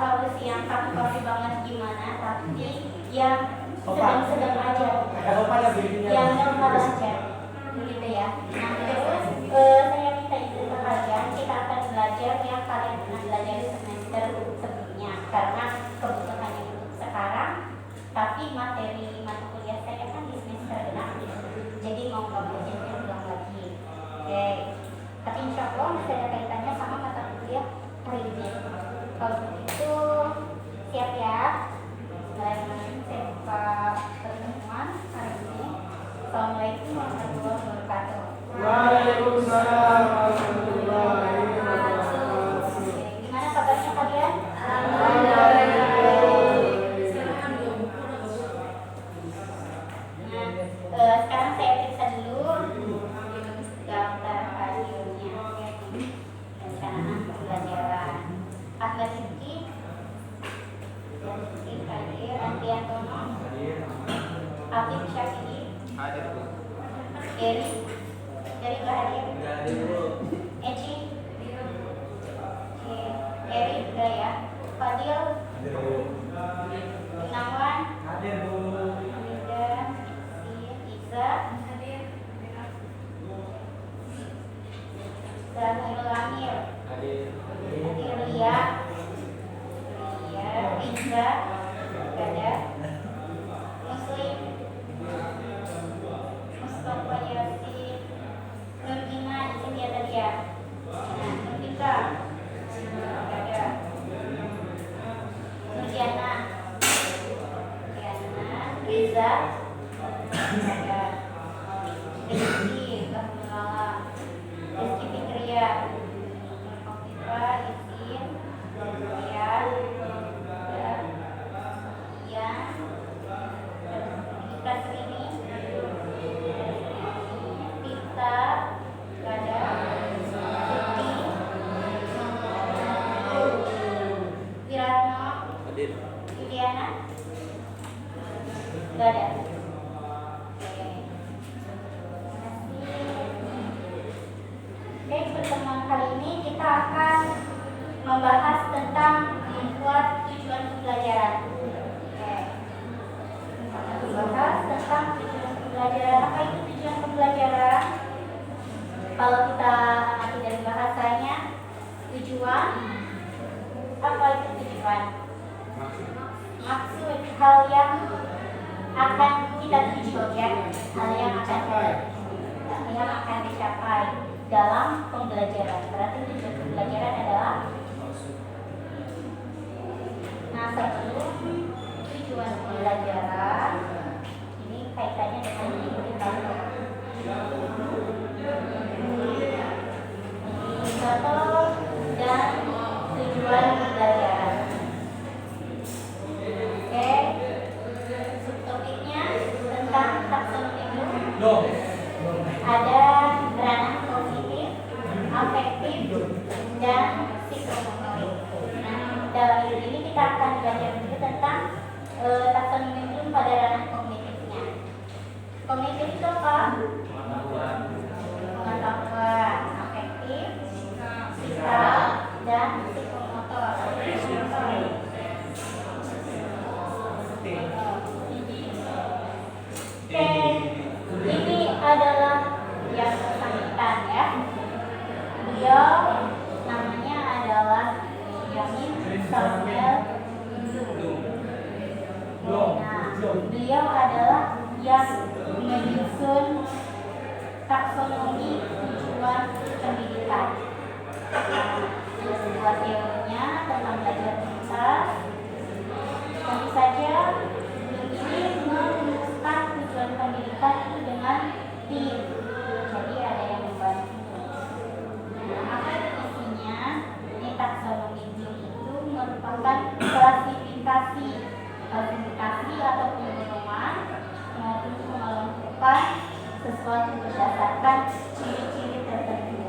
harus yang kaku-kaku banget gimana, tapi yang sedang-sedang aja, yang normal aja, begitu ya. Nah terus saya minta izin ke kalian, kita akan belajar yang kalian pernah belajar di semester sebelumnya, karena kebutuhannya untuk sekarang, tapi materi mata kuliah saya kan di semester genap, jadi mau nggak belajarnya ulang lagi. Oke, tapi insya Allah masih ada kaitannya sama mata kuliah hari ini. Kalau begitu siap ya. Bismillahirrahmanirrahim. Saya buka pertemuan hari ini. Assalamualaikum warahmatullahi wabarakatuh. Waalaikumsalam warahmatullahi wabarakatuh. Gimana kabarnya kalian? Nah, sekarang saya periksa dulu daftar hadirnya. Rencana pembelajaran. Ahmad Siddiq hadir, Andriantono Afif Syafi'i Eri nggak hadir? Eci Eri udah ya. Fadil Gunawan Hamida Iza Zahirul Amir Lia Iza Gada Muslim Mustafa Yasin Nurgina itu dia tadi ya. Nurgina Gada Nurjana Reza Gada Rizky Bahmulala Rizky Fikria Kofifa Izin Rian Kasrini Tita Gada Suti Wiratno Juliana Gada. Oke, pertemuan kali ini kita akan membahas tentang membuat tujuan pembelajaran. Membahas tentang tujuan pembelajaran. Apa itu tujuan pembelajaran? Kalau kita amati dari bahasanya, tujuan, apa itu tujuan? Maksud hal yang akan kita tuju ya, hal yang akan dicapai dalam pembelajaran. Berarti tujuan pembelajaran adalah sebelum tujuan pembelajaran ini kaitannya dengan indikator dan tujuan pembelajaran. Oke, subtopiknya tentang taksonomi ilmu. Ada ranah kognitif, afektif, dan psikomotorik. Nah, dalam ini kita akan belajar dulu tentang taksonomi ilmu pada ranah kognitifnya. Kognitif itu apa? Pengetahuan, afektif, psikal, dan psikomotor. Oke, ini adalah yang bersangkutan ya. Beliau namanya adalah Yamin Samuel Blum. Nah, beliau adalah yang menyusun taksonomi tujuan pendidikan. Buat teorinya tentang belajar tuntas, tentu saja ini merumuskan tujuan pendidikan itu dengan tim. Jadi ada yang membantu. Apa isinya? Ini taksonomi itu merupakan klasifikasi atau penggolongan untuk mengelompokkan sesuatu berdasarkan ciri-ciri tertentu.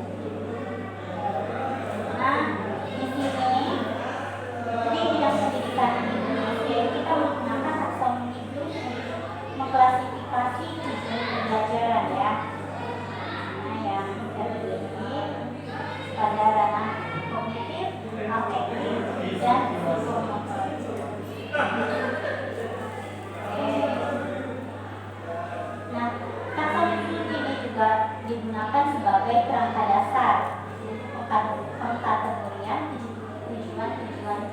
Nah, di sini di bidang pendidikan ini kita menggunakan taksonomi itu mengklasifikasi tujuan pembelajaran ya. Nah, yang terdiri pada ranah kognitif, afektif, dan psikomotor. Nah, taksonomi ini juga digunakan sebagai kerangka dasar pengkategorian tujuan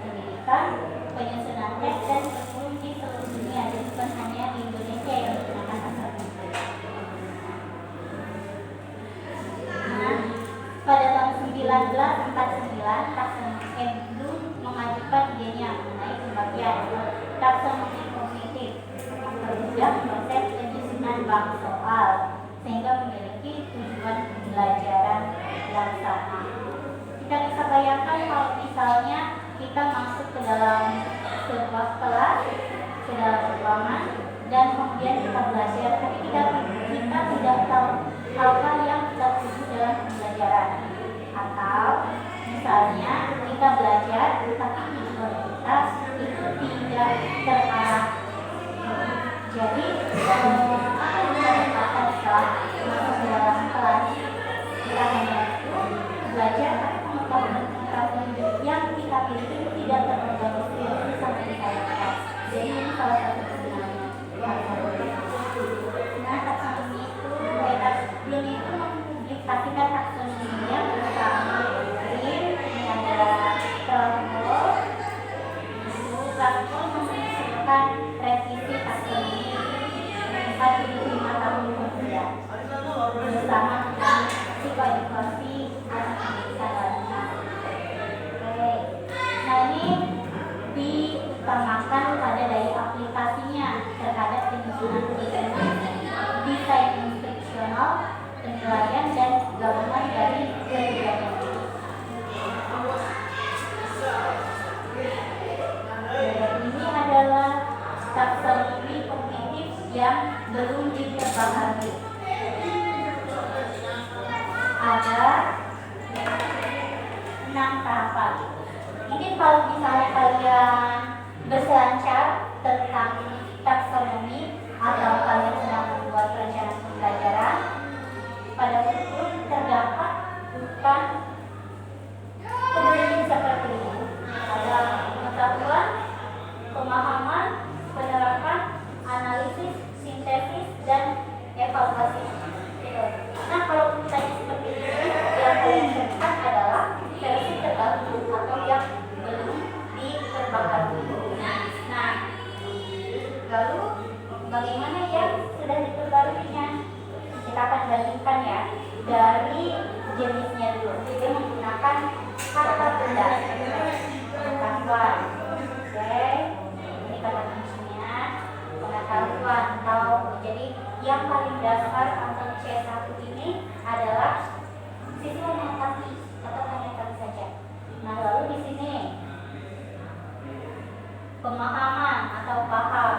pendidikan, penyusunan tes dan kurikulum di seluruh dunia. Jadi bukan hanya di Indonesia yang menggunakan taksonomi. Nah, pada tahun 1949 taksonomi Bloom mengajukan idenya mengenai pembagian taksonomi kognitif terhadap proses penyusunan bank soal sehingga memiliki tujuan pembelajaran yang sama. Kita bisa bayangkan kalau misalnya kita masuk ke dalam sebuah kelas, ke dalam ruangan, dan kemudian kita belajar, tapi kita tidak tahu apa yang kita tuju dalam pembelajaran. Atau misalnya kita belajar, tapi tujuan kita itu tidak terarah. Jadi apa yang kita dapatkan setelah masuk ke dalam kelas? Kita hanya belajar, tapi pengetahuan yang kita pilih tidak terorganisir sampai di kelas. Jadi ini salah satu sebenarnya. Nah, taksonomi itu belum itu mempublikasikan taksonominya bersama ini ada Protokol. Protokol mengusulkan revisi taksonomi 45 tahun kemudian bersama dengan psikoedukasi dan pendidikan lainnya. Oke, nah ini diutamakan pada daya aplikasinya terhadap penyusunan kurikulum, desain instruksional, penilaian dan gabungan dari ketiganya. Ini adalah taksonomi kognitif yang belum diperbaharui. Ada 6 tahapan. Ini kalau misalnya kalian berselancar tentang taksonomi atau kalian sedang membuat rencana pembelajaran, pada buku terdapat bukan kemudian seperti ini. Ada pengetahuan, pemahaman, penerapan, analisis, sintesis, dan evaluasi. Nah, kalau misalnya seperti ini, yang kalian temukan adalah versi terbaru atau yang belum diperbaharui. Nah, lalu bagaimana yang sudah diperbaruinya? Kita akan bandingkan ya dari jenisnya dulu. Dia menggunakan kata benda pengetahuan. Oke, ini kata kuncinya pengetahuan. Atau jadi yang paling dasar atau C1 ini adalah siswa mengetahui atau hanya tahu saja. Nah, lalu di sini pemahaman atau paham.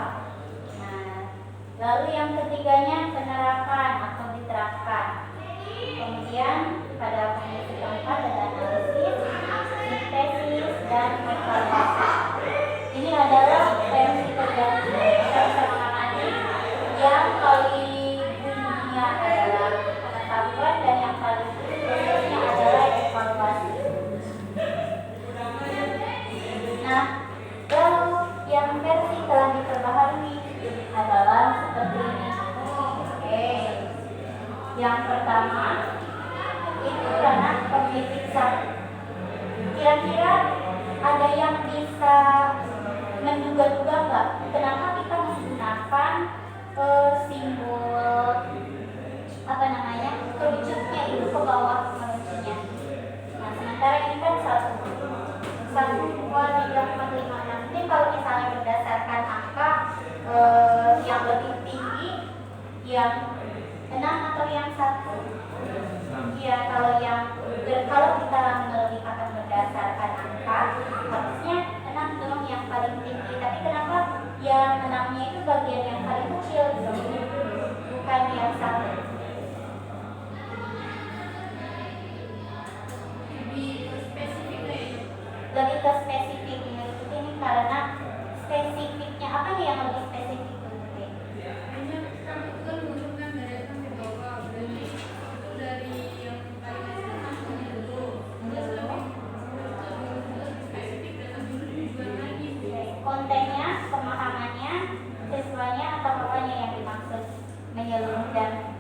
Nah, lalu yang ketiganya penerapan atau diterapkan. Kemudian pada komisi keempat ada analisis, sintesis, dan evaluasi. Ini adalah versi terbaru. Kita bisa mengamati yang paling dunia adalah pengetahuan dan yang paling prosesnya adalah evaluasi. Nah, lalu yang versi telah diperbaharui adalah seperti ini. Oke. Yang pertama itu ranah kognitif 1. Kira-kira ada yang bisa menduga-duga nggak kenapa kita menggunakan si yang lebih tinggi, yang 6 atau yang 1? Ya, kalau kita melihat berdasarkan angka, harusnya 6 dong yang paling tinggi. Tapi kenapa yang 6-nya itu bagian yang paling kecil, bukan yang 1? Lebih ke spesifiknya ini karena spesifiknya apa nih yang lebih spesifik menurut? Kontennya, pemahamannya, siswanya atau apanya yang dimaksud menyeluruh dan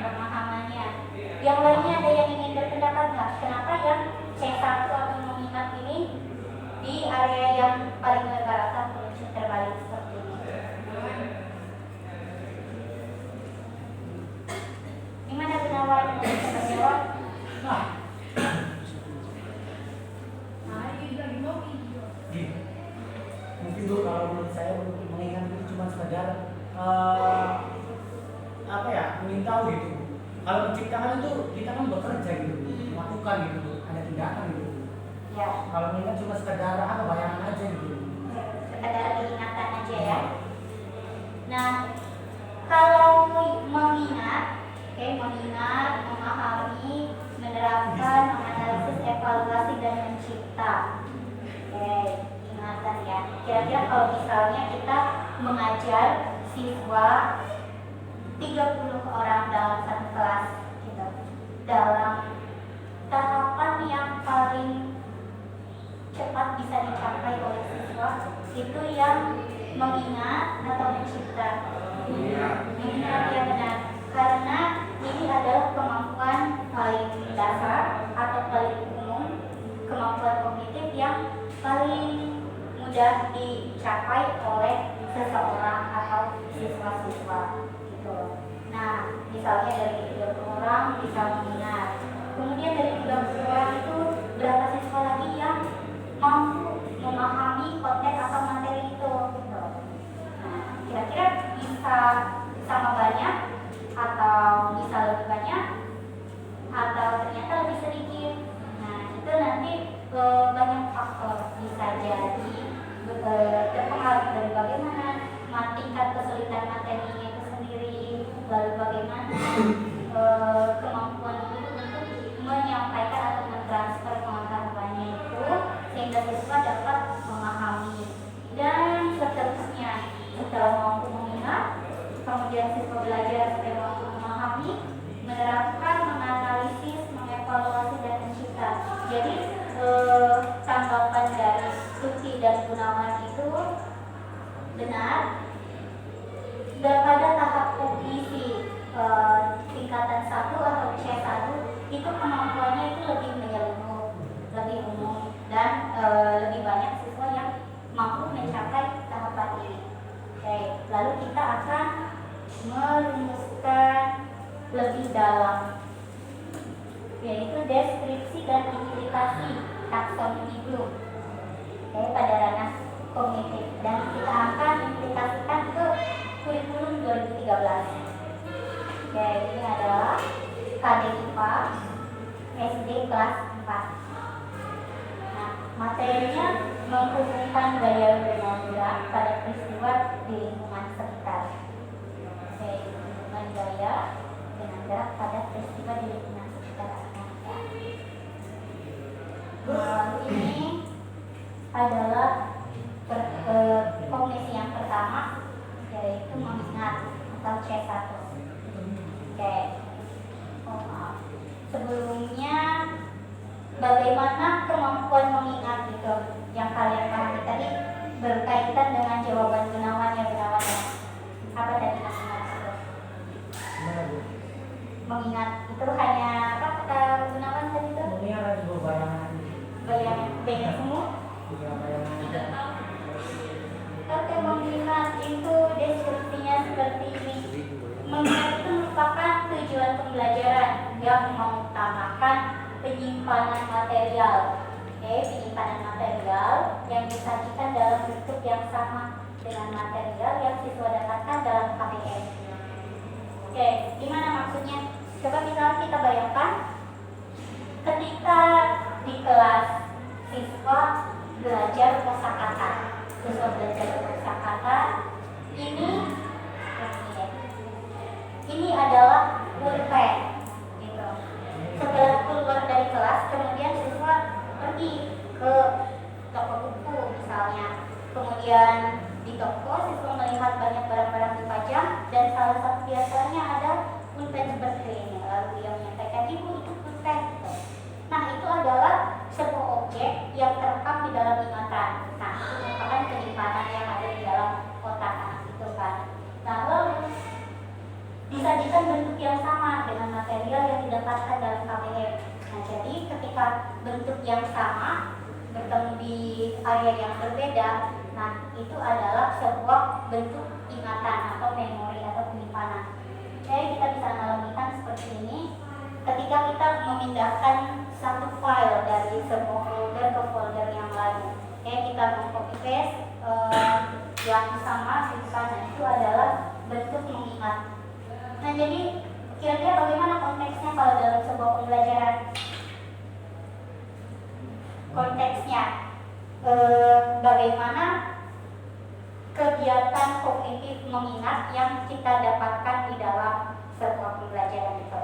pemahamannya. Yang lainnya ada yang ingin berpendapat nggak? Kenapa yang C1 atau mengingat ini di area yang paling lebar atau terbalik seperti ini? Gimana Gunawan bisa menjawab? Mungkin dulu kalau menurut saya untuk mengingat itu cuma sekedar ingin tahu gitu. Kalau menciptakan itu kita kan bekerja gitu, melakukan gitu, ada tindakan gitu. Ya. Kalau mengingat cuma sekedar bayangan aja gitu. Sekedar ingatan aja ya. Nah, kalau mengingat, mengingat, memahami, menerapkan, menganalisis, evaluasi dan mencipta. Ingatan ya. Kira-kira kalau misalnya kita mengajar siswa 30 orang dalam satu kelas gitu, dalam tahapan yang paling cepat bisa dicapai oleh siswa itu yang mengingat atau mencipta. Mengingat ya benar, karena ini adalah kemampuan paling dasar atau paling umum, kemampuan kognitif yang paling mudah dicapai oleh seseorang atau siswa-siswa gitu. Nah, misalnya dari 30 orang bisa mengingat, kemudian dari 30 orang itu berapa siswa lagi yang mampu memahami konten atau materi itu gitu. Nah, kira-kira bisa sama banyak atau bisa lebih banyak atau ternyata lebih sedikit. Nah, itu nanti banyak faktor, bisa jadi terpengaruh dari bagaimana tingkat kesulitan materinya itu sendiri, lalu bagaimana kemampuan guru untuk menyampaikan atau mentransfer pengetahuannya itu sehingga siswa dapat memahami, dan seterusnya. Setelah mampu mengingat, kemudian siswa belajar supaya mampu memahami, menerapkan, menganalisis, mengevaluasi dan mencipta. Jadi tanggapan dari Tuti dan Gunawan itu benar. Dan pada tahap kognisi tingkatan 1 atau C1 itu kemampuannya itu lebih menyeluruh, lebih umum, dan lebih banyak siswa yang mampu mencapai tahapan ini. Oke, lalu kita akan merumuskan lebih dalam, yaitu deskripsi dan implikasi taksonomi Bloom pada ranah kognitif, dan kita akan implikasikan ke kurikulum 2013. Ini adalah KD IPA SD kelas 4. Nah, materinya menghubungkan gaya bergerak pada peristiwa di lingkungan sekitar. Hubungan gaya dengan gerak pada peristiwa di lingkungan sekitar. Ini adalah kognisi yang pertama, yaitu mengingat atau C1. Oke. Sebelumnya bagaimana kemampuan mengingat gitu yang kalian pahami tadi berkaitan dengan jawaban Gunawan ya. Apa tadi mengingat itu? Mengingat itu hanya apa kata Gunawan tadi itu? Mengingat ada bayangan. Banyak semua. Oke, mengingat itu deskripsinya seperti ini. Mengingat itu merupakan tujuan pembelajaran yang mengutamakan penyimpanan material. Penyimpanan material yang disajikan dalam bentuk yang sama dengan material yang siswa dapatkan dalam KBM. Oke, gimana maksudnya? Coba misalnya kita bayangkan ketika di kelas siswa belajar kosakata. Siswa belajar kosakata ini adalah pulpen gitu. Setelah keluar dari kelas, kemudian siswa pergi ke toko buku misalnya. Kemudian di toko siswa melihat banyak barang-barang dipajang dan salah satu biasanya ada pulpen seperti ini. Lalu dia menyampaikan, ibu itu pulpen gitu. Nah, itu adalah sebuah objek yang terekam di dalam ingatan. Nah, itu merupakan penyimpanan yang ada di dalam otak anak itu kan. Nah, lalu disajikan bentuk yang sama dengan material yang didapatkan dalam KBM. Nah, jadi ketika bentuk yang sama bertemu di area yang berbeda, nah itu adalah sebuah bentuk ingatan atau memori atau penyimpanan. Oke, kita bisa analogikan seperti ini. Ketika kita memindahkan satu file dari sebuah folder ke folder yang lain, kita meng-copy paste yang sama simpan, itu adalah bentuk mengingat. Nah, jadi kira-kira bagaimana konteksnya kalau dalam sebuah pembelajaran? Konteksnya bagaimana kegiatan kognitif mengingat yang kita dapatkan di dalam sebuah pembelajaran itu.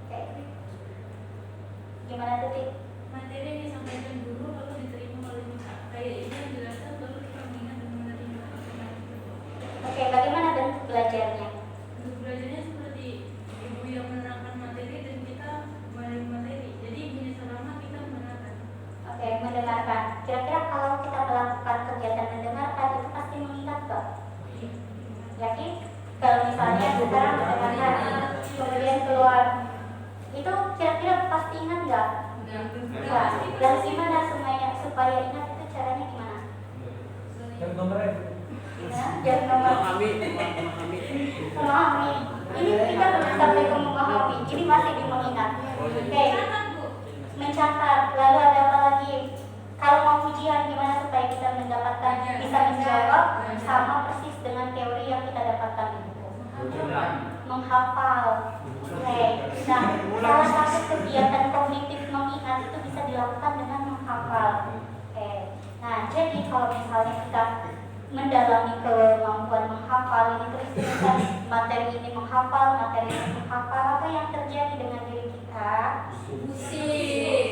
Oke. Gimana tuh, Tik? Materi yang disampaikan dulu lalu diterima oleh siswa. Kayak ini yang dijelaskan baru kita mengingat dan menerima. Oke, bagaimana bentuk belajarnya? Untuk belajarnya seperti ibu yang menerangkan materi dan kita menerima materi. Jadi ibunya selama kita menerangkan. Oke, mendengarkan. Kira-kira kalau kita melakukan kegiatan mendengarkan itu pasti mengingat gak? Yakin? Kalau misalnya sekarang mendengarkan, kemudian keluar, itu kira-kira pasti ingat gak? Ya. Dan gimana supaya ingat itu caranya gimana? Yang nomornya Ya, jangan nomor. Memahami. Ini kita belum sampai ke memahami. Ini masih di mengingat. Oke. Mencatat. Lalu ada apa lagi? Kalau mau ujian gimana supaya kita mendapatkan bisa menjawab sama persis dengan teori yang kita dapatkan di buku? Menghafal. Oke. Nah, salah satu kegiatan kognitif mengingat itu bisa dilakukan dengan menghafal. Oke. Nah, jadi kalau misalnya kita mendalami kemampuan menghafal ini terus materi ini menghafal, apa yang terjadi dengan diri kita?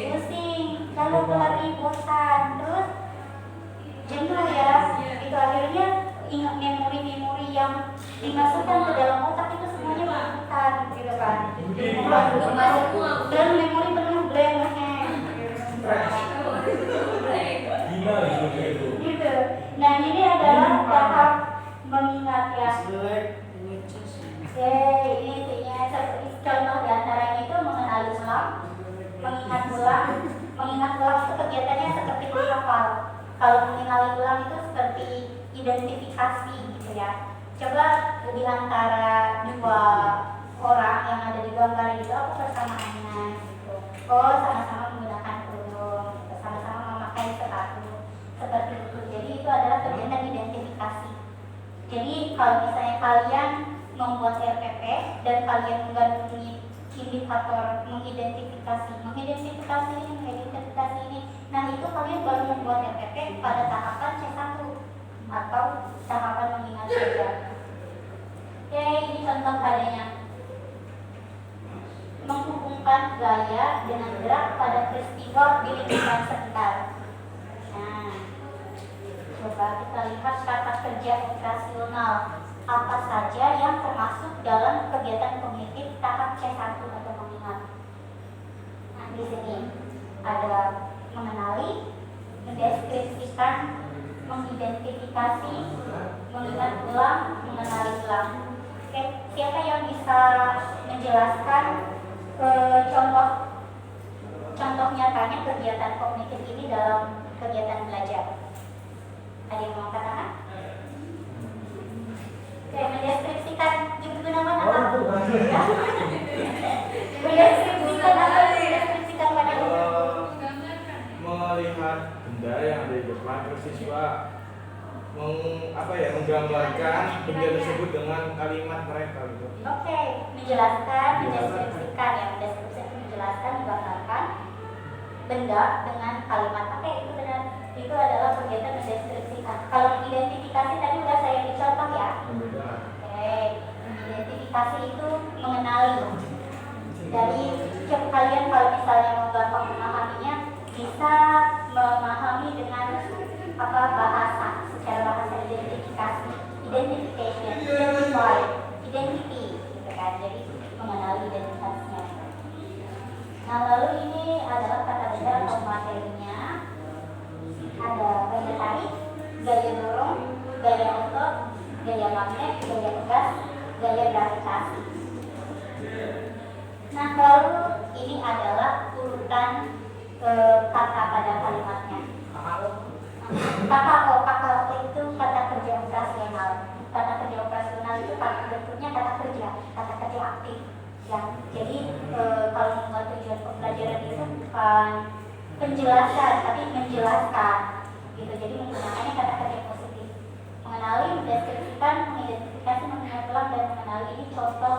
Pusing, lalu lagi bosan, terus jenuh ya. Itu akhirnya ingat memori-memori yang dimasukkan ke dalam otak itu semuanya berputar gitu kan. Dan memori penuh blank gitu. Nah, ini adalah tahap mengingat ya. Ini intinya contoh diantaranya itu mengenali ulang, mengingat ulang itu kegiatannya seperti menghafal. Kalau mengenali ulang itu seperti identifikasi gitu ya. Coba di antara dua orang yang ada di gambar itu apa persamaannya gitu. Oh, sama-sama menggunakan kerudung, sama-sama memakai sepatu. Seperti itu. Jadi itu adalah kegiatan identifikasi. Jadi kalau misalnya kalian membuat RPP dan kalian menggandungi indikator mengidentifikasi ini, nah itu kalian baru membuat RPP pada tahapan C1 atau tahapan mengingat saja. Oke, ini contoh adanya menghubungkan gaya dengan gerak pada peristiwa di lingkungan sekitar. Nah, coba kita lihat kata kerja operasional apa saja yang termasuk dalam kegiatan kognitif tahap C1 atau mengingat. Nah, di sini ada mengenali, mendeskripsikan, mengidentifikasi, mengingat ulang, mengenali ulang. Oke, siapa yang bisa menjelaskan contoh nyatanya kegiatan kognitif ini dalam kegiatan belajar? Ada yang mau katakan? Oke, mendeskripsikan digunakan apa? Mendeskripsikan apa? Mendeskripsikan pada melihat terus siswa menggambarkan benda tersebut dengan kalimat mereka gitu. Oke, menjelaskan, mendeskripsikan ya, mendeskripsikan, menjelaskan, menggambarkan benda dengan kalimat. Oke, itu benar. Itu adalah kegiatan mendeskripsikan. Kalau identifikasi tadi udah saya dicontoh ya. Oke, identifikasi itu mengenali. Dari kalian kalau misalnya mau gampang memahaminya, bisa memahami dengan bahasa, secara bahasa identifikasi, identification, identify, identity, gitu kan. Jadi mengenali identitasnya. Nah, lalu ini adalah kata benda atau materinya. Ada gaya tarik, gaya dorong, gaya otot, gaya magnet, gaya tegas, gaya gravitasi. Nah, lalu ini adalah urutan kata pada kalimatnya. KKO itu kata kerja operasional. Kata kerja operasional itu bentuknya kata kerja aktif. Ya, jadi kalau membuat tujuan pembelajaran itu bukan penjelasan, tapi menjelaskan. Gitu. Jadi menggunakannya kata kerja positif. Mengenali, mendeskripsikan, mengidentifikasi, mengenal dan mengenali ini contoh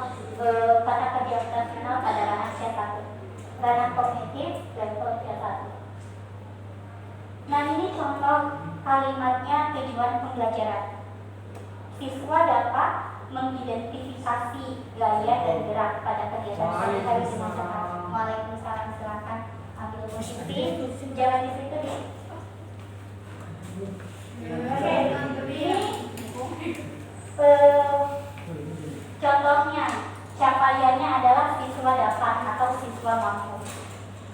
kata kerja operasional pada ranah C1. Ranah kognitif level C1. Nah, ini contoh kalimatnya tujuan pembelajaran. Siswa dapat mengidentifikasi gaya dan gerak pada kegiatan sehari-hari di masyarakat. Waalaikumsalam, silakan ambil posisi. Jangan di situ deh. Oke, ini contohnya capaiannya adalah siswa dapat atau siswa mampu.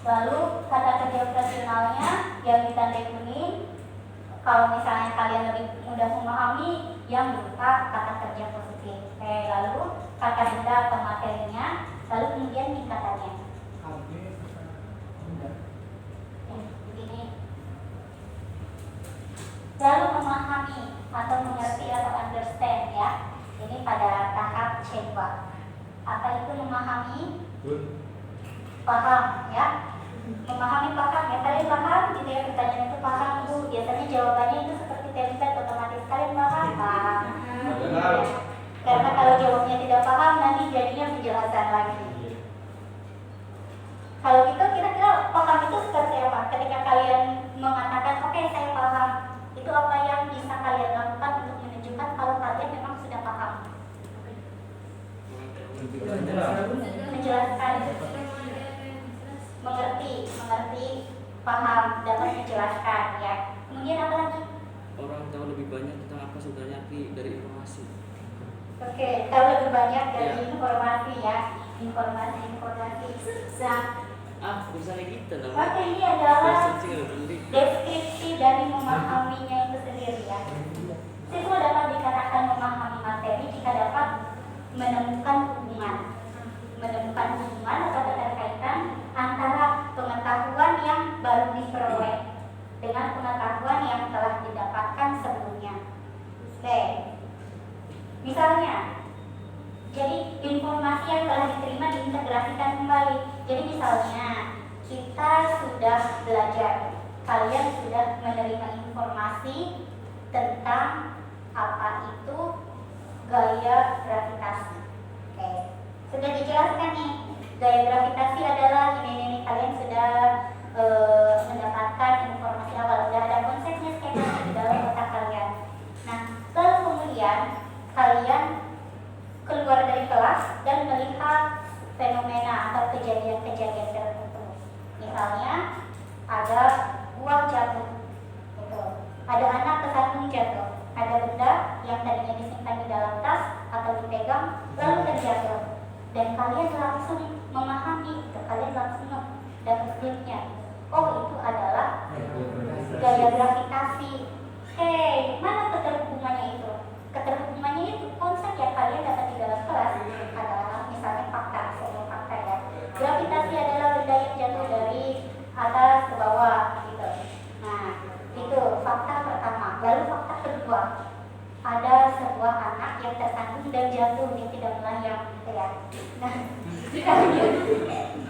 Lalu kata kerja operasionalnya yang ditandai kuning. Kalau misalnya kalian lebih mudah memahami, yang berupa kata kerja positif. Oke, lalu kata benda atau materinya, lalu kemudian tingkatannya. Begini. Lalu memahami atau mengerti atau understand ya. Ini pada tahap C2. Apa itu memahami? Paham ya. Memahami paham ya, kalian paham gitu ya, pertanyaan itu paham Bu, biasanya jawabannya itu seperti template otomatis, kalian paham? Paham. Karena kalau jawabnya tidak paham nanti jadinya penjelasan lagi. Kalau gitu kira-kira paham itu seperti apa? Ketika kalian mengatakan oke, saya paham, itu apa yang bisa kalian lakukan untuk menunjukkan kalau kalian memang sudah paham? Menjelaskan, mengerti, paham, dapat menjelaskan ya. Kemudian apa lagi? Orang tahu lebih banyak tentang apa sebenarnya dari informasi. Oke, tahu lebih banyak dari informasi ya, informasi. Nah, Misalnya kita oke, ini adalah deskripsi dari memahaminya itu sendiri ya. Siswa dapat dikatakan memahami materi jika dapat menemukan hubungan atau keterkaitan antara pengetahuan yang baru diperoleh dengan pengetahuan yang telah didapatkan sebelumnya. Oke, misalnya, jadi informasi yang telah diterima diintegrasikan kembali. Jadi misalnya kita sudah belajar, kalian sudah menerima informasi tentang apa itu gaya gravitasi. Oke, sudah dijelaskan nih. Gaya gravitasi adalah ini kalian sudah mendapatkan informasi awal, sudah ada konsepnya skema di dalam otak kalian. Nah, lalu kemudian kalian keluar dari kelas dan melihat fenomena atau kejadian-kejadian tertentu. Misalnya ada buah jatuh, gitu. Ada anak kesandung jatuh, ada benda yang tadinya disimpan di dalam tas atau dipegang lalu terjatuh. Dan kalian langsung memahami, kalian langsung dapat klipnya. Oh, itu adalah gaya gravitasi. Hei, mana keterhubungannya itu? Keterhubungannya itu konsep yang kalian dapat di dalam kelas adalah misalnya fakta, sebuah fakta ya. Gravitasi adalah benda yang jatuh dari atas ke bawah, gitu. Nah, itu fakta pertama. Lalu fakta kedua, ada sebuah anak yang tersandung dan jatuh, dia tidak melayang, gitu ya. Nah,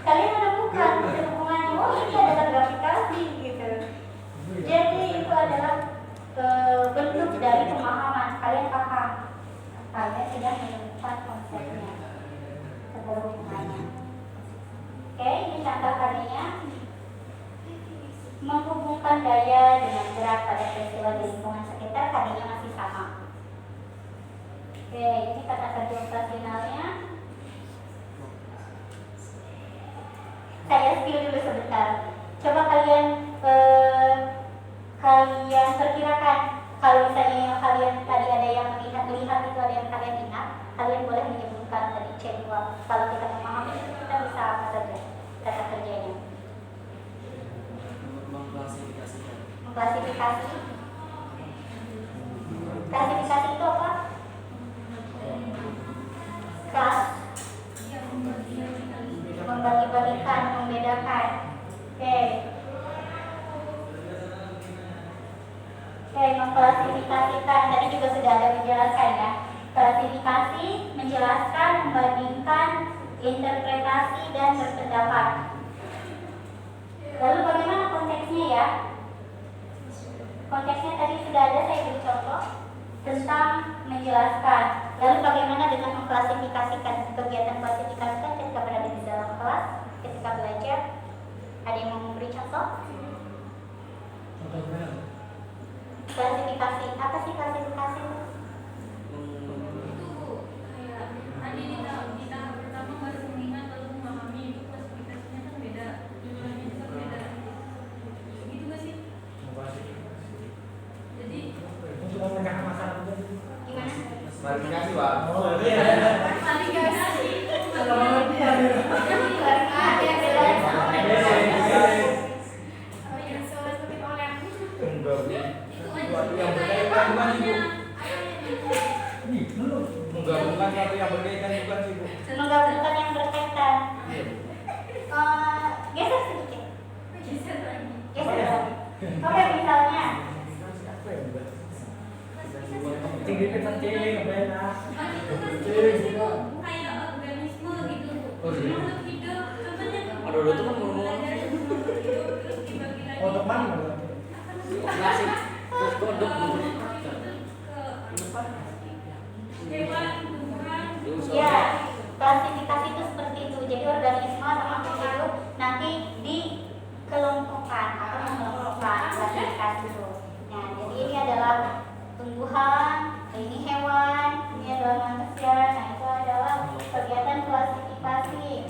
kalian menemukan hubungannya, oh ini adalah gravitasi gitu. Jadi itu adalah dari pemahaman, kalian paham, kalian sudah menemukan konsepnya sebelum hubungannya. Oke, ini contoh tadinya menghubungkan daya dengan gerak pada peristiwa di lingkungan sekitar, tadinya masih sama. Oke, ini kata kerja operasionalnya. Saya spill dulu sebentar. Coba kalian perkirakan kalau misalnya yang kalian tadi ada yang melihat itu ada yang kalian ingat, kalian boleh menyebutkan dari C2. Kalau kita memahami itu kita bisa apa saja kata kerjanya. Mengklasifikasikan. Mengklasifikasi. Klasifikasi itu apa? Kelas. Membagi-bagikan, membedakan. Oke, mengklasifikasikan. Tadi juga sudah ada menjelaskan ya. Klasifikasi menjelaskan, membandingkan, interpretasi dan berpendapat. Lalu bagaimana konteksnya ya? Konteksnya tadi sudah ada, saya beri contoh tentang menjelaskan. Lalu bagaimana dengan mengklasifikasikan? Kegiatan klasifikasikan ketika berada di dalam kelas, ketika belajar. Ada yang mau memberi contoh? Klasifikasi, apa sih klasifikasi? Kayak tadi di tahap pertama baru mengingat lalu memahami, itu klasifikasinya kan beda. Itu kan beda. Gitu nggak sih? Jadi Sudah mendengar masalah juga. Gimana? Klarifikasi, Pak. Oh iya. klasifikasi. Kalau mengerti ya. Menggabungkan satu yang berbeda bukan sih, Bu? Menggabungkan yang berkaitan. Geser sedikit. Geser lagi. Geser lagi. Oke, misalnya Tinggi kencing, beda. Itu kayak organisme gitu. Oh, iya. Makhluk hidup. Contohnya Aduh, itu kan ngomong. belajar tentang makhluk hidup, terus dibagi lagi. Oh, teman mana? Klasik. Terus kodok. Hewan, tumbuhan, ya, klasifikasi itu seperti itu. Jadi organisme atau makhluk hidup nanti dikelompokkan atau mengelompokkan klasifikasi itu. Nah, jadi ini adalah tumbuhan, ini hewan, ini adalah manusia. Nah, itu adalah kegiatan klasifikasi.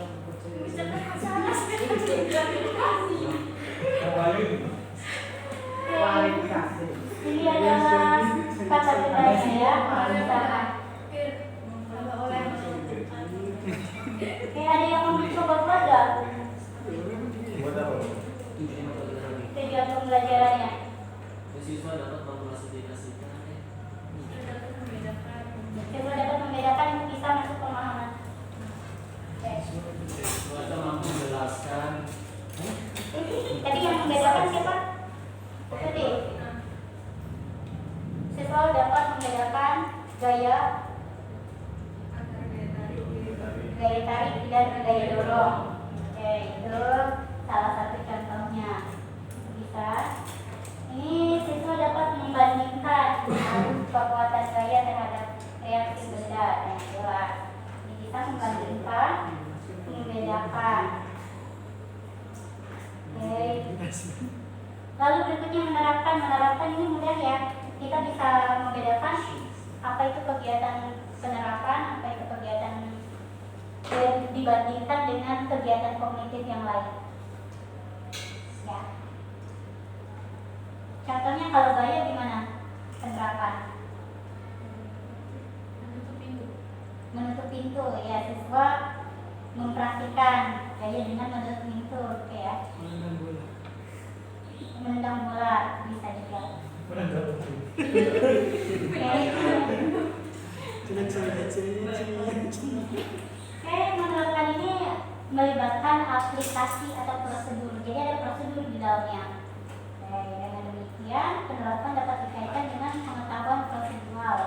Kualifikasi. Ini adalah kata bedanya ya, misalkan. Ada yang mau coba buat nggak? Buat apa? Tujuan pembelajarannya. Siswa dapat mengklasifikasikan. Siswa dapat membedakan itu bisa masuk pemahaman. Oke. Siswa itu mampu menjelaskan. Tadi yang membedakan siapa? Tadi. Siswa dapat membedakan gaya tarik dan gaya dorong. Oke, itu salah satu contohnya. Bisa. Ini siswa dapat membandingkan kekuatan gaya terhadap reaksi benda. Nah, jelas. Ini bisa membandingkan, membedakan. Oke. Lalu berikutnya menerapkan. Menerapkan ini mudah ya. Kita bisa membedakan apa itu kegiatan penerapan, apa itu kegiatan dibandingkan dengan kegiatan kognitif yang lain. Ya. Contohnya kalau gaya gimana? Penerapan. Menutup pintu. Ya, siswa mempraktikkan gaya dengan menutup pintu, oke ya. Menendang bola bisa juga. Oke, menerapkan ini melibatkan aplikasi atau prosedur. Jadi ada prosedur di dalamnya. Oke, dengan demikian penerapan dapat dikaitkan dengan pengetahuan prosedural.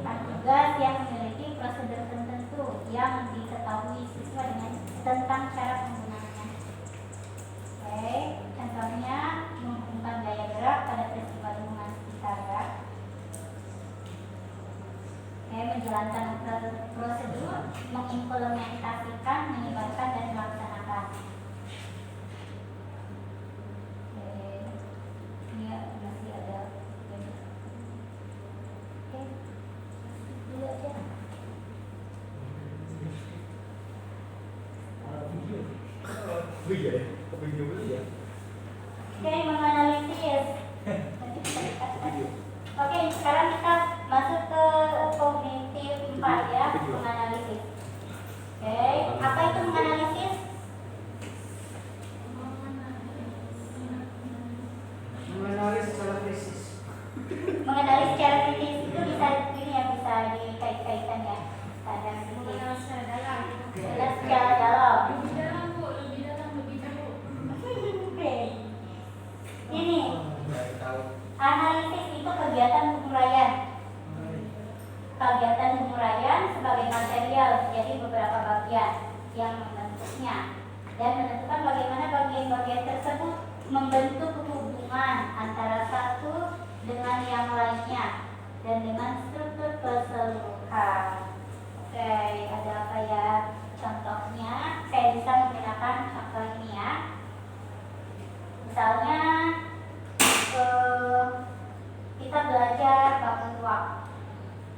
Tugas yang memiliki prosedur tertentu yang diketahui siswa dengan tentang cara penggunaannya. Oke, contohnya menghubungkan gaya gerak pada peristiwa lingkungan sekitar ya. menjalankan prosedur, mengimplementasikan, menyebarkan, dan melaksanakan. Oke, ini masih ada. Oke, dulu aja. Video. Oh iya ya, ke video dulu ya. Oke, menganalisis. Video. Oke, sekarang kita masuk ke kognitif 4 ya, menganalisis. Oke, apa itu menganalisis? Mengenali secara krisis. Mengenali secara kritis itu bisa ini ya, bisa dikait-kaitkan ya pada kritis. Mengenal secara dalam. Mengenal secara dalam. Lebih dalam Bu, lebih dalam, lebih jauh. Oke. Ini analisis itu kegiatan penguraian. Kegiatan penguraian sebagai material menjadi beberapa bagian yang membentuknya dan menentukan bagaimana bagian-bagian tersebut membentuk hubungan antara satu dengan yang lainnya dan dengan struktur keseluruhan. Oke, ada apa ya contohnya? Saya bisa menggunakan contoh ini ya. Misalnya kita belajar bangun ruang.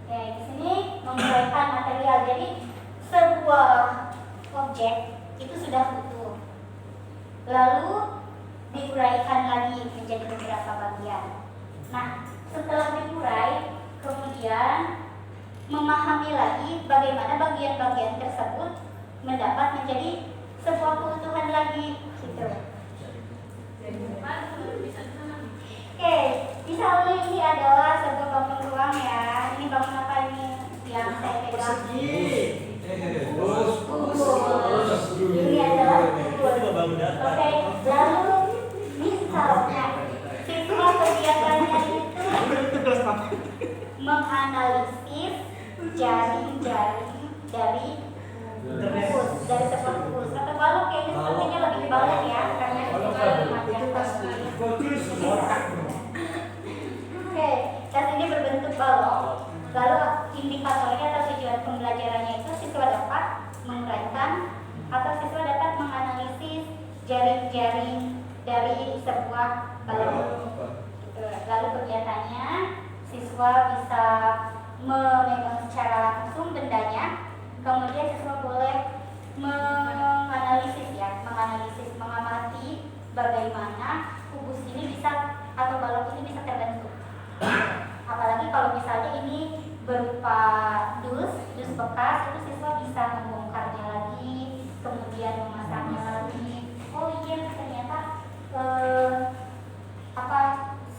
Oke, di sini menguraikan material. Jadi sebuah objek itu sudah utuh, lalu diuraikan lagi menjadi beberapa bagian. Nah, setelah diurai, kemudian memahami lagi bagaimana bagian-bagian tersebut mendapat menjadi sebuah keutuhan lagi, gitu. Oke, misalnya ini adalah sebuah bangun ruang ya. Ini bangun apa ini yang saya pegang? Ini adalah kubus. Oke, lalu misalnya siswa kegiatannya itu menganalisis jaring-jaring dari kubus, dari sebuah kubus. Atau balok ya, ini sepertinya lebih balok ya, karena ini Oke, tes ini berbentuk balok. Lalu indikatornya atau tujuan pembelajarannya itu siswa dapat menguraikan atau siswa dapat menganalisis jaring-jaring dari sebuah balok. Lalu kegiatannya siswa bisa memegang secara langsung bendanya, kemudian siswa boleh menganalisis ya, mengamati bagaimana kubus ini bisa atau balok ini bisa terbentuk. Apalagi kalau misalnya ini berupa dus bekas, itu siswa bisa membongkarnya lagi, kemudian memasangnya lagi. Oh iya, ternyata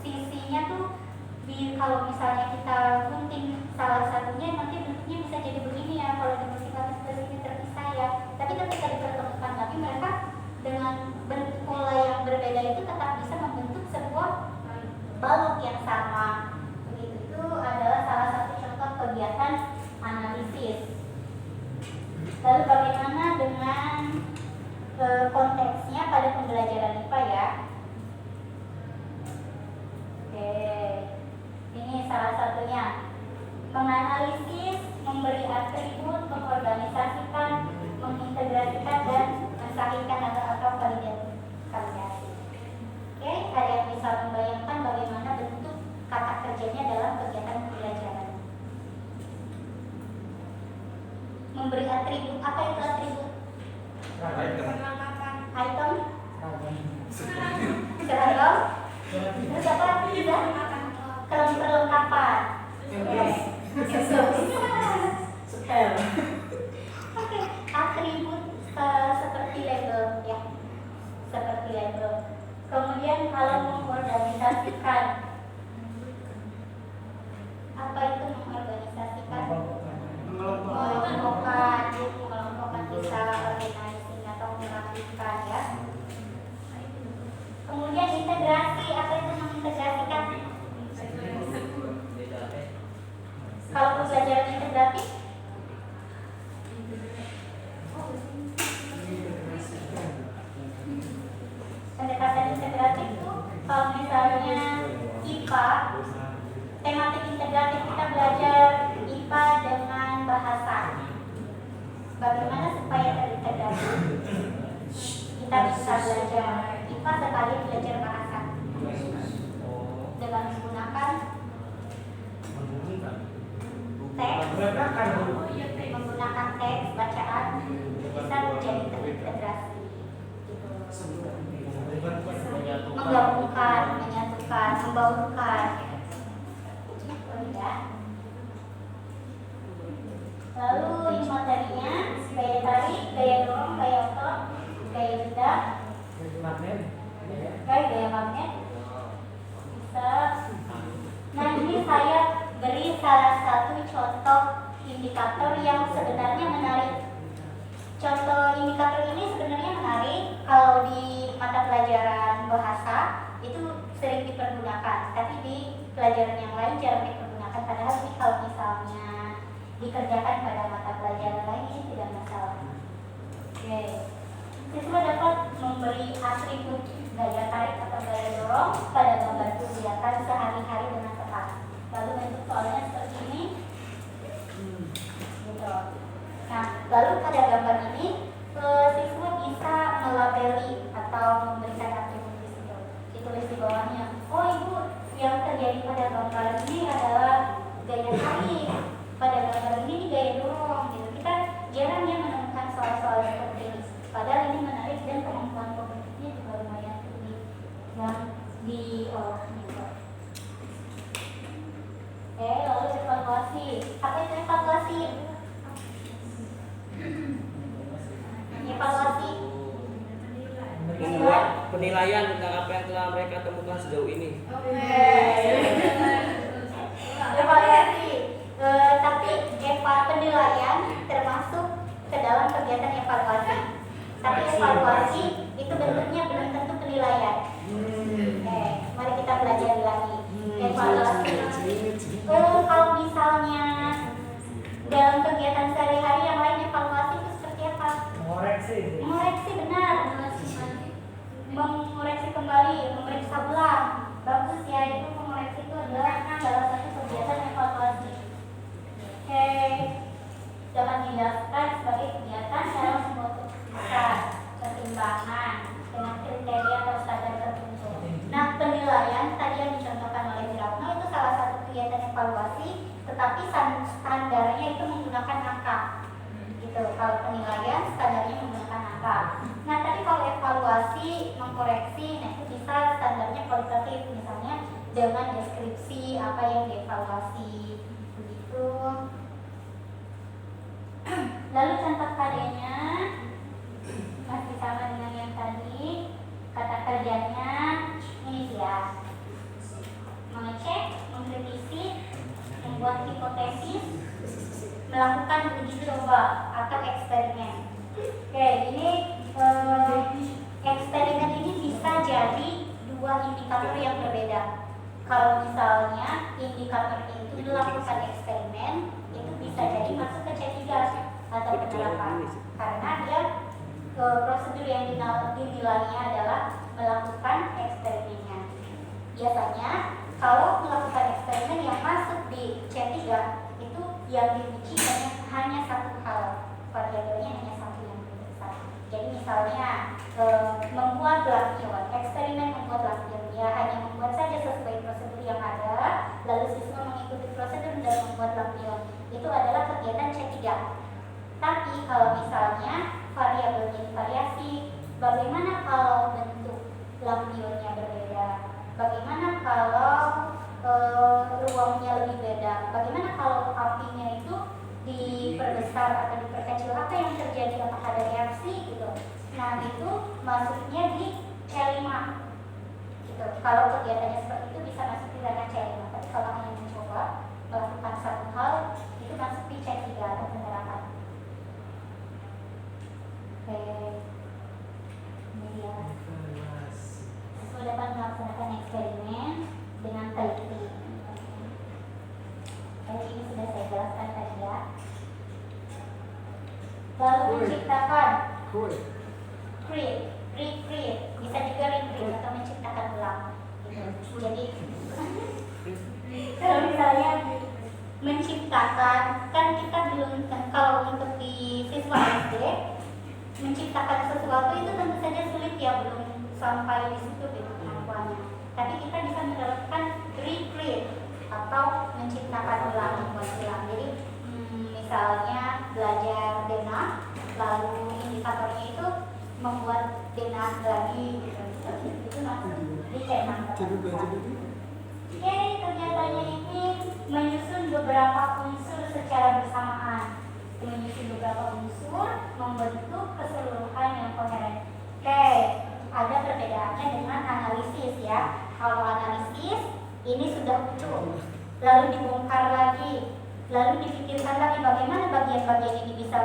sisinya tuh kalau misalnya kita gunting salah satunya nanti bentuknya bisa jadi begini ya, kalau digunting habis ke sini terpisah ya. Tapi ketika dipertemukan lagi, mereka dengan bentuk pola yang berbeda itu tetap bisa membentuk sebuah balok yang sama. Begitu, itu adalah salah satu contoh kegiatan analisis. Lalu bagaimana dengan konteksnya pada pembelajaran IPA ya? Oke, ini salah satunya menganalisis, memberi atribut, mengorganisasikan, mengintegrasikan dan mensahihkan atau validasi. Oke, ada yang bisa membayangkan bagaimana bentuk kata kerjanya dalam kegiatan pembelajaran? Memberi atribut, apa itu atribut? Item? Seragam? Terus apa? Perlengkapan. Oke, atribut seperti label ya, seperti label. Kemudian kalau mengorganisasikan, apa itu mengorganisasikan? Mengelompokkan bisa organizing atau merapikan ya. Kemudian integrasi, apa itu mengintegrasikan? Kalau pembelajaran integratif, pendekatan integratif itu kalau misalnya IPA, tematik integratif kita belajar IPA IPA dengan bahasa. Bagaimana supaya terintegrasi? Kita bisa belajar IPA sekali belajar bahasa dengan menggunakan teks, menggunakan teks bacaan bisa menjadi terintegrasi. Menggabungkan, menyatukan, membaurkan. Ya. Lalu ini materinya gaya tarik, gaya dorong, gaya otot, gaya benda, gaya magnet. Bisa. Nah ini saya beri salah satu contoh indikator yang sebenarnya menarik. Contoh indikator ini sebenarnya menarik kalau di mata pelajaran bahasa itu sering dipergunakan, tapi di pelajaran yang lain jarang dipergunakan. Padahal ini kalau misalnya dikerjakan pada mata pelajaran lain ini tidak masalah. Oke, siswa dapat memberi atribut gaya tarik atau gaya dorong pada gambar kegiatan sehari-hari dengan tepat. Lalu bentuk soalnya seperti ini. Gitu. Nah, lalu pada gambar ini siswa bisa melabeli atau memberikan atribut di situ. Ditulis di bawahnya. Oh ibu, yang terjadi pada gambar ini adalah gaya tarik. Pada gambar ini gaya dorong. Gitu. Kita jarang ya menemukan soal-soal seperti ini. Padahal ini menarik dan kemampuan kognitifnya juga lumayan tinggi yang diolah gitu. Oke, lalu evaluasi. Apa itu evaluasi? Evaluasi Membuat penilaian tentang apa yang telah mereka temukan sejauh ini. Evaluasi. Tapi penilaian termasuk ke dalam kegiatan evaluasi. Tapi evaluasi itu bentuknya belum tentu penilaian. Mari kita pelajari lagi. Evaluasi. Kalau misalnya dalam kegiatan sehari-hari yang lain evaluasi itu seperti apa? Mengoreksi benar. Mengoreksi kembali, memeriksa ulang. Bagus ya, itu mengoreksi itu adalah salah satu kegiatan evaluasi. Oke, dapat dijelaskan sebagai kegiatan dalam membuat keputusan, pertimbangan dengan kriteria atau standar tertentu. Nah, penilaian tadi yang dicontohkan oleh Wiratno itu salah satu kegiatan evaluasi, tetapi standarnya itu menggunakan angka. Gitu. Kalau penilaian standarnya menggunakan angka. Nah, tapi kalau evaluasi mengkoreksi, nah itu bisa standarnya kualitatif, misalnya dengan deskripsi apa yang dievaluasi, begitu. Lalu contoh karyanya masih sama dengan yang tadi. Kata kerjanya ini dia: mengecek, mengkritisi, membuat hipotesis, melakukan uji coba atau eksperimen. Oke, ini eksperimen ini bisa jadi dua indikator yang berbeda. Kalau misalnya indikatornya itu melakukan eksperimen, itu bisa jadi masuk ke C3 atau penerapan, karena dia prosedur yang dinilainya adalah melakukan eksperimennya. Biasanya kalau melakukan eksperimen yang masuk di C3 itu yang diuji hanya satu hal, variabelnya hanya satu yang besar. Jadi misalnya membuat lampion, eksperimen membuat lampion, ya hanya membuat saja sesuai prosedur yang ada, lalu siswa mengikuti prosedur dan membuat lampion. Itu adalah kegiatan C3. Tapi kalau misalnya variabelnya divariasi, bagaimana kalau bentuk lampionnya berbeda? Bagaimana kalau ruangnya lebih beda? Bagaimana kalau apinya itu diperbesar atau diperkecil? Apa yang terjadi? Apakah ada reaksi gitu? Nah itu masuknya di C5 gitu. Kalau kegiatannya seperti itu bisa masuk di ranah C5. Tapi kalau hanya mencoba melakukan satu hal itu masuk di C3 atau penerapan. Oke, ini dia. Siswa dapat melaksanakan eksperimen dengan teliti. Ini sudah saya jelaskan tadi ya. Lalu menciptakan, recreate, bisa juga recreate atau menciptakan ulang. Gitu. Jadi kalau misalnya menciptakan, kan kita belum, kalau untuk di siswa SD menciptakan sesuatu itu tentu saja sulit ya, belum sampai di situ gitu kemampuannya. Tapi kita bisa menerapkan recreate atau menciptakan ulang, membuat ulang. Jadi misalnya belajar denah, lalu indikatornya itu membuat denah lagi gitu. Itu masuk di channel. Oke, kegiatannya ini menyusun beberapa unsur secara bersamaan. Menyusun beberapa unsur membentuk keseluruhan yang koheren. Oke, ada perbedaannya dengan analisis ya. Kalau analisis ini sudah utuh, lalu dibongkar lagi, lalu dipikirkan lagi bagaimana bagian-bagian ini bisa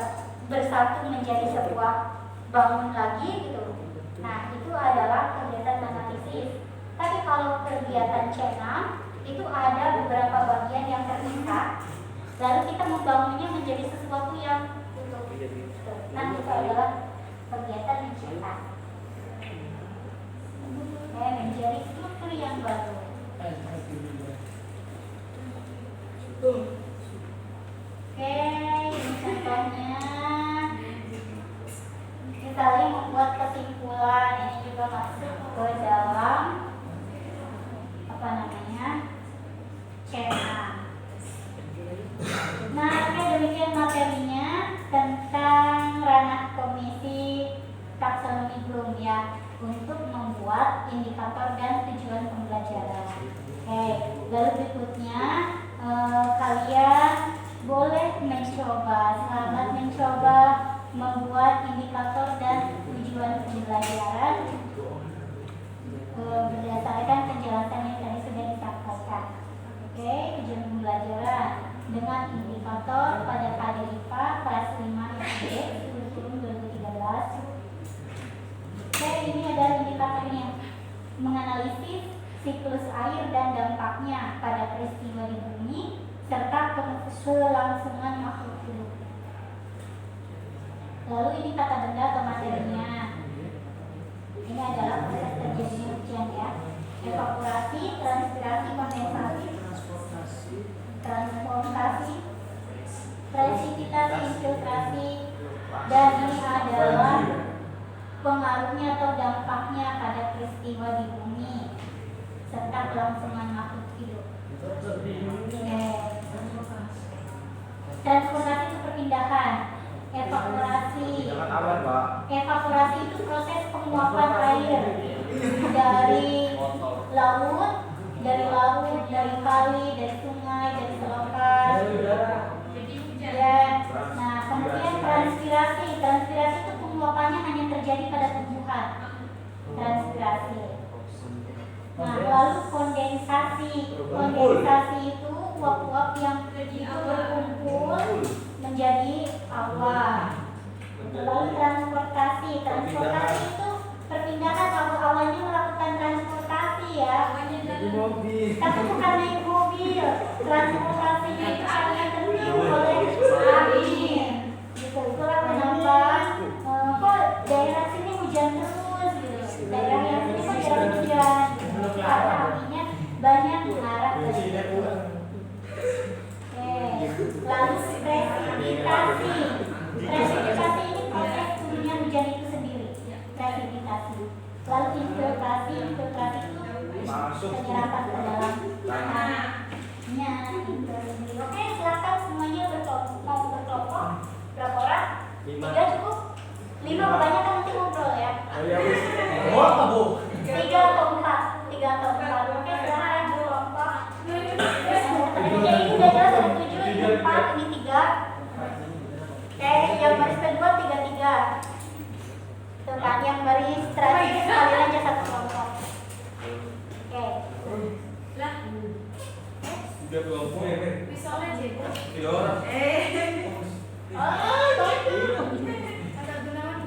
bersatu menjadi sebuah bangun lagi gitu. Nah, itu adalah kegiatan analisis. Tapi kalau kegiatan C6 itu ada beberapa bagian yang terpisah, lalu kita membangunnya menjadi sesuatu yang utuh. Nah, itu adalah kegiatan mencipta. Menjadi struktur yang baru. Oke, ini contohnya. Misalnya membuat kesimpulan, ini juga masuk ke dalam apa namanya? C6. Nah, oke, demikian materinya tentang ranah komisi taksonomi Bloom ya, untuk membuat indikator dan tujuan pembelajaran. Oke, lalu berikutnya kalian boleh mencoba, selamat mencoba membuat indikator dan tujuan pembelajaran berdasarkan penjelasan yang tadi sudah disampaikan. Oke, tujuan pembelajaran dengan indikator pada KD IPA kelas 5 SD kurikulum 2013. Oke, ini adalah indikatornya. Menganalisis siklus air dan dampaknya pada peristiwa di bumi serta kelangsungan makhluk hidup. Lalu ini kata benda atau materinya. Ini adalah proses terjadinya hujan ya. Evaporasi, transpirasi, kondensasi, transportasi, presipitasi, infiltrasi, dan ini adalah pengaruhnya atau dampaknya pada peristiwa di bumi serta kelangsungan makhluk hidup. Transportasi itu perpindahan. Evaporasi. Evaporasi itu proses penguapan air dari laut, dari kali, dari sungai, dari selokan. Ya. Nah, kemudian transpirasi. Transpirasi itu penguapannya hanya terjadi pada tumbuhan. Transpirasi. Nah, lalu kondensasi. Kondensasi itu uap-uap yang itu berkumpul menjadi awan. Lalu transportasi. Transportasi itu perpindahan, awalnya melakukan transportasi ya. Tapi bukan naik mobil. Transportasinya itu kalian tertiup oleh angin. Gitu. Itulah kenapa kok daerah sini hujan terus gitu. Daerah yang sini kok jarang hujan. Karena anginnya banyak mengarah ke situ. Lalu presipitasi. Presipitasi ini proses turunnya hujan itu sendiri. Presipitasi. Lalu infiltrasi. Infiltrasi itu penyerapan ke dalam tanahnya itu sendiri. Oke, silakan semuanya mau berkelompok. Berapa orang? 3 cukup? 5 kebanyakan nanti ngobrol ya. 3 atau 4. Oke, silakan berkelompok. Jadi ini udah jelas ada 7, ini 4, ini 3. Oke, yang baris kedua 3-3. Tuh kan, yang baris terakhir sekalian aja satu kelompok. Oke. Lah, Udah kelompok ya, Ben? misalnya jadi. 3 orang. Ada Gunawan.